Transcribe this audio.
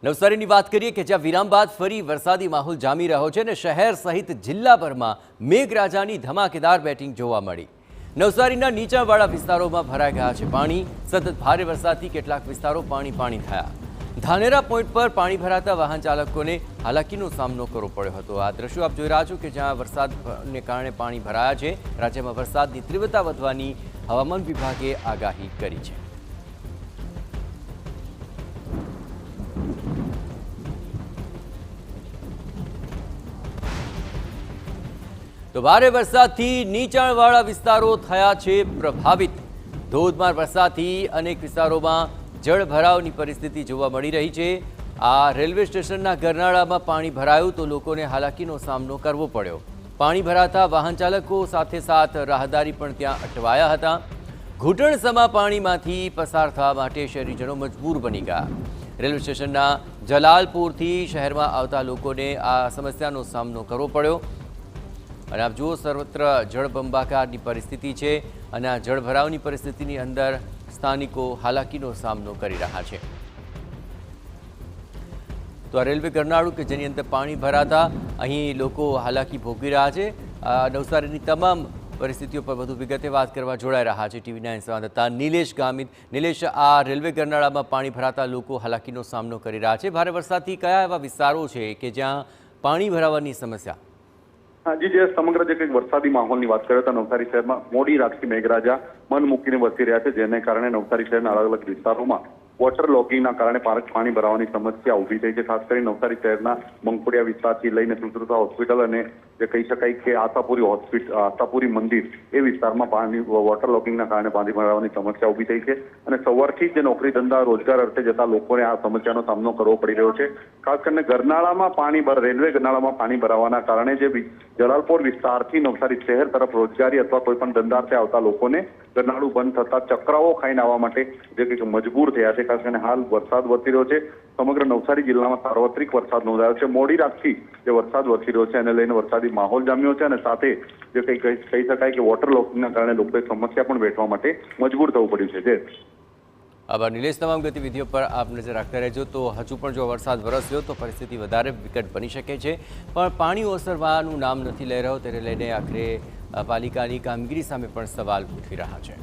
નવસારીની વાત કરીએ કે જ્યાં વિરામ બાદ ફરી વરસાદી માહોલ જામી રહ્યો છે અને શહેર સહિત જિલ્લાભરમાં મેઘરાજાની ધમાકેદાર બેટિંગ જોવા મળી। નવસારીના નીચાણવાળા વિસ્તારોમાં ભરાઈ ગયા છે પાણી। સતત ભારે વરસાદથી કેટલાક વિસ્તારો પાણી થયા। ધાનેરા પોઈન્ટ પર પાણી ભરાતા વાહન ચાલકોને હાલાકીનો સામનો કરવો પડ્યો હતો। આ દ્રશ્યો આપ જોઈ રહ્યા છો કે જ્યાં વરસાદને કારણે પાણી ભરાયા છે। રાજ્યમાં વરસાદની તીવ્રતા વધવાની હવામાન વિભાગે આગાહી કરી છે। તો ભારે વરસાદથી નીચાણવાળા વિસ્તારો થયા છે પ્રભાવિત। ધોધમાર વરસાદથી અનેક વિસ્તારોમાં જળભરાવની પરિસ્થિતિ જોવા મળી રહી છે। આ રેલવે સ્ટેશનના ગરનાળામાં પાણી ભરાયું તો લોકોને હાલાકીનો સામનો કરવો પડ્યો। પાણી ભરાતા વાહન ચાલકો સાથે સાથ રાહદારી પણ ત્યાં અટવાયા હતા। ઘૂંટણસમા પાણીમાંથી પસાર થવા માટે શહેરીજનો મજબૂર બની ગયા। રેલવે સ્ટેશનના જલાલપુરથી શહેરમાં આવતા લોકોને આ સમસ્યાનો સામનો કરવો પડ્યો। અને આપ જુઓ સર્વત્ર જળબંબાકારની પરિસ્થિતિ છે અને આ જળભરાવની પરિસ્થિતિની અંદર સ્થાનિકો હાલાકીનો સામનો કરી રહ્યા છે। તો આ રેલવે ગરનાળું કે જેની અંદર પાણી ભરાતા અહીં લોકો હાલાકી ભોગવી રહ્યા છે। નવસારીની તમામ પરિસ્થિતિઓ પર વધુ વિગતે વાત કરવા જોડાઈ રહ્યા છે TV9 સંવાદદાતા નિલેશ ગામિત। નિલેશ, આ રેલવે ગરનાળામાં પાણી ભરાતા લોકો હાલાકીનો સામનો કરી રહ્યા છે। ભારે વરસાદથી કયા એવા વિસ્તારો છે કે જ્યાં પાણી ભરાવાની સમસ્યા? જી, જે સમગ્ર જે કંઈક વરસાદી માહોલની વાત કરીએ તો નવસારી શહેરમાં મોડી રાતથી મેઘરાજા મન મૂકીને વરસી રહ્યા છે, જેને કારણે નવસારી શહેરના અલગ અલગ વિસ્તારોમાં વોટર લોગિંગના કારણે પાણી ભરાવાની સમસ્યા ઊભી થઈ છે। ખાસ કરીને નવસારી શહેરના મંગપુડિયા વિસ્તારથી લઈને સુશ્રુતા હોસ્પિટલ અને જે કહી શકાય કે આશાપુરી મંદિર એ વિસ્તારમાં વોટર લોગિંગના કારણે પાણી ભરાવાની સમસ્યા ઊભી થઈ છે અને સવારથી જ નોકરી ધંધા રોજગાર અર્થે જતા લોકોને આ સમસ્યાનો સામનો કરવો પડી રહ્યો છે। ખાસ કરીને રેલવે ગરનાળામાં પાણી ભરાવાના કારણે જે જલાલપુર વિસ્તારથી નવસારી શહેર તરફ રોજગારી અથવા કોઈ પણ ધંધાર્થે આવતા લોકોને ગરનાળું બંધ થતા ચક્રાઓ ખાઈને આવવા માટે જે કંઈક મજબૂર થયા છે। ખાસ કરીને હાલ વરસાદ વરસી રહ્યો છે। સમગ્ર નવસારી જિલ્લામાં સાર્વત્રિક વરસાદ નોંધાયો છે। મોડી રાતથી જે વરસાદ વરસી રહ્યો છે એને લઈને વરસાદી માહોલ જામ્યો છે અને સાથે જે કહી શકાય કે વોટર લોગિંગના કારણે લોકોએ સમસ્યા પણ વેઠવા માટે મજબૂર થવું પડ્યું છે। આભાર નિલેશ। તમામ ગતિવિધિઓ પર આપ નજર રાખતા રહેજો। તો હજુ પણ જો વરસાદ વરસ્યો તો પરિસ્થિતિ વધારે વિકટ બની શકે છે, પણ પાણી ઓસરવાનું નામ નથી લઈ રહ્યો, તેને લઈને આખરે પાલિકાની કામગીરી સામે પણ સવાલ ઉઠી રહ્યા છે।